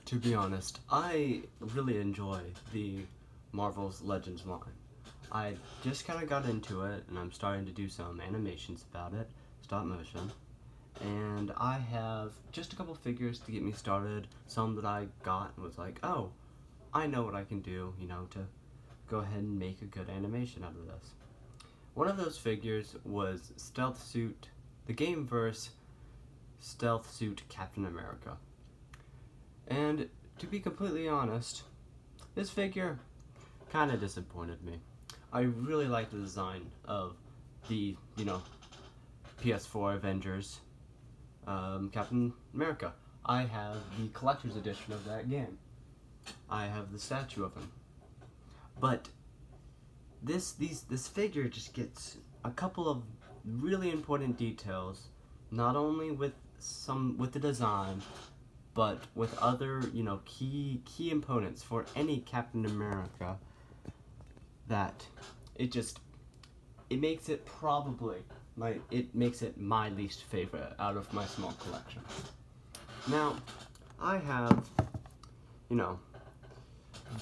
To be honest, I really enjoy the Marvel's Legends line. I just kind of got into it, and I'm starting to do some animations about it, stop motion. And I have just a couple figures to get me started, some that I got and was like, oh, I know what I can do, to go ahead and make a good animation out of this. One of those figures was Stealth Suit, the Gameverse Stealth Suit Captain America. And to be completely honest, this figure kind of disappointed me. I really like the design of the, PS4 Avengers Captain America. I have the collector's edition of that game. I have the statue of him. But this figure just gets a couple of really important details, not only with the design, but with other, key components for any Captain America, that it makes it my least favorite out of my small collection. Now, I have,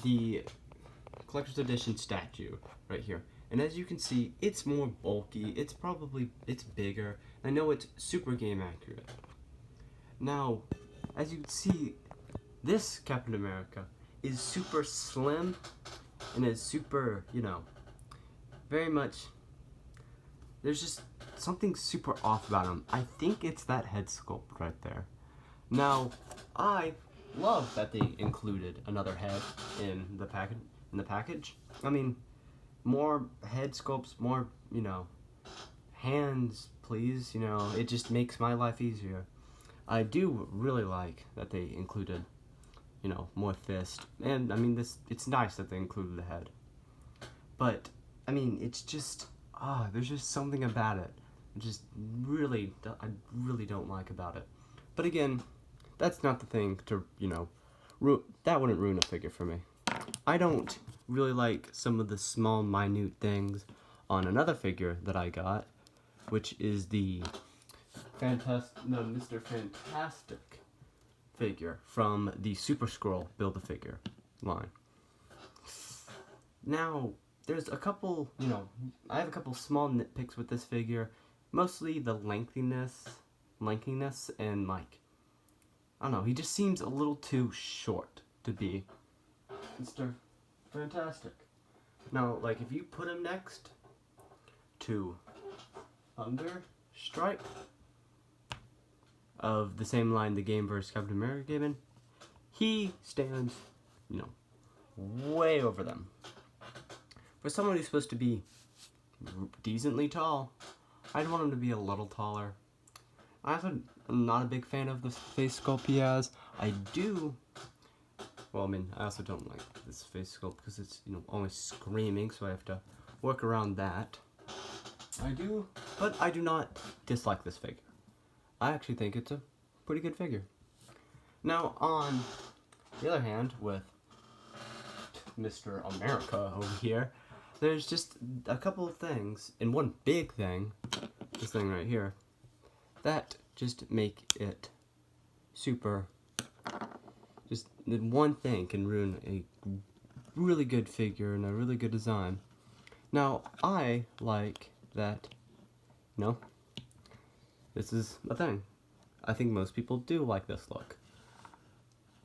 the collector's edition statue right here. And as you can see, it's more bulky, it's bigger. I know it's super game accurate. Now, as you can see, this Captain America is super slim and is super, very much, there's just something super off about him. I think it's that head sculpt right there. Now, I love that they included another head in the package. I mean, more head sculpts, more, hands, please. It just makes my life easier. I do really like that they included, more fist. And, I mean, it's nice that they included the head. But, I mean, it's just, there's just something about it. I really don't like about it. But again, that's not the thing to, that wouldn't ruin a figure for me. I don't really like some of the small, minute things on another figure that I got, which is the Mr. Fantastic figure from the Super Skrull Build-A-Figure line. Now, there's a couple, I have a couple small nitpicks with this figure, mostly the lengthiness, and I don't know, he just seems a little too short to be Mr. Fantastic. Now, if you put him next to Thunderstrike of the same line the Gameverse Captain America gave in, he stands, way over them. For someone who's supposed to be decently tall, I'd want him to be a little taller. I'm not a big fan of the face sculpt he has. I also don't like this face sculpt because it's, always screaming, so I have to work around that. But I do not dislike this figure. I actually think it's a pretty good figure. Now, on the other hand, with Mr. America over here, there's just a couple of things, and one big thing, this thing right here, that just make it super, just one thing can ruin a really good figure and a really good design. Now, I like that, this is a thing. I think most people do like this look.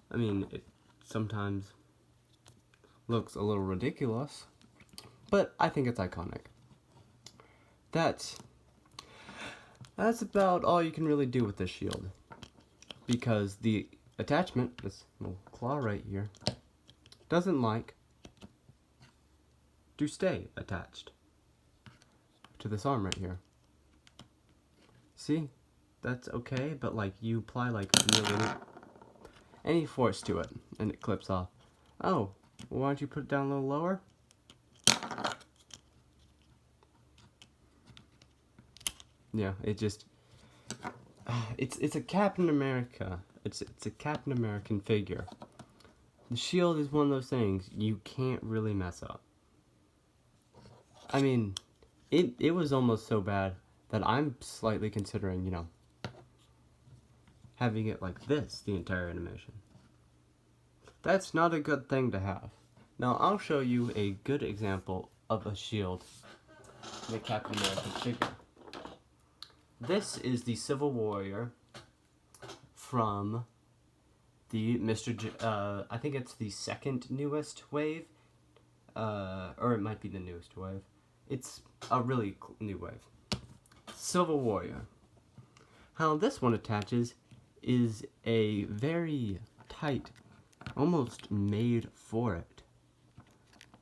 I mean, it sometimes looks a little ridiculous, but I think it's iconic. That's about all you can really do with this shield, because the attachment, this little claw right here, doesn't like to stay attached to this arm right here. See? That's okay, but you apply really any force to it and it clips off. Oh, well, why don't you put it down a little lower? Yeah, it just, it's a Captain America. It's a Captain American figure. The shield is one of those things you can't really mess up. I mean, it was almost so bad that I'm slightly considering, having it like this the entire animation. That's not a good thing to have. Now I'll show you a good example of a shield in a Captain America figure. This is the Civil Warrior from the I think it's the second newest wave, or it might be the newest wave. It's a really new wave. Civil Warrior. How this one attaches is a very tight, almost made for it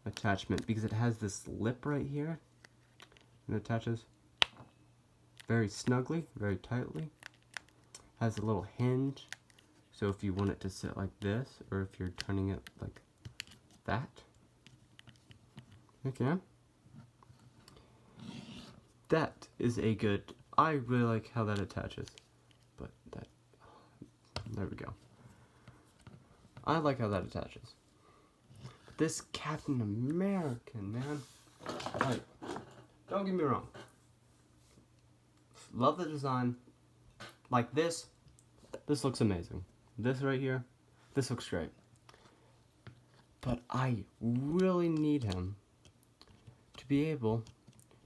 attachment, because it has this lip right here and it attaches very snugly, very tightly. Has a little hinge, so if you want it to sit like this, or if you're turning it like that, okay. That is a good, I really like how that attaches, but that, there we go. I like how that attaches. This Captain American, man, like, don't get me wrong. Love the design. Like this looks amazing. This right here, this looks great. But I really need him to be able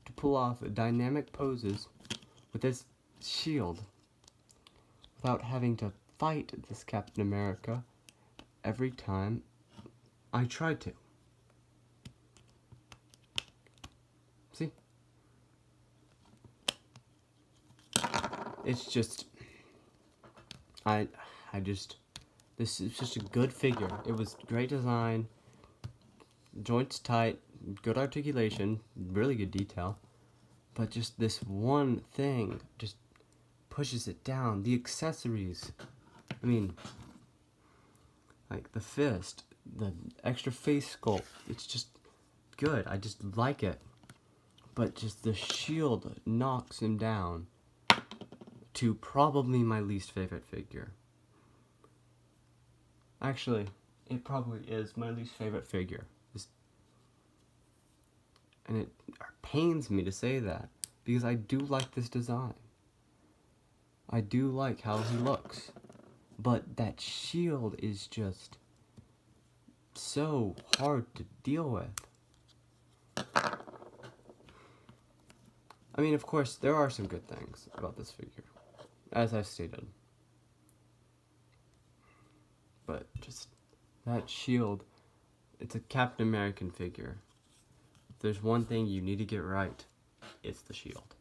to pull off dynamic poses with this shield without having to fight this Captain America every time I try to. See? It's just, this is just a good figure. It was great design, joints tight, good articulation, really good detail, but just this one thing just pushes it down. The accessories, I mean, like the fist, the extra face sculpt, it's just good. I just like it. But just the shield knocks him down to probably my least favorite figure. Actually, it probably is my least favorite figure. And it pains me to say that, because I do like this design. I do like how he looks. But that shield is just so hard to deal with. I mean, of course, there are some good things about this figure, as I've stated. But just that shield, it's a Captain American figure. If there's one thing you need to get right, it's the shield.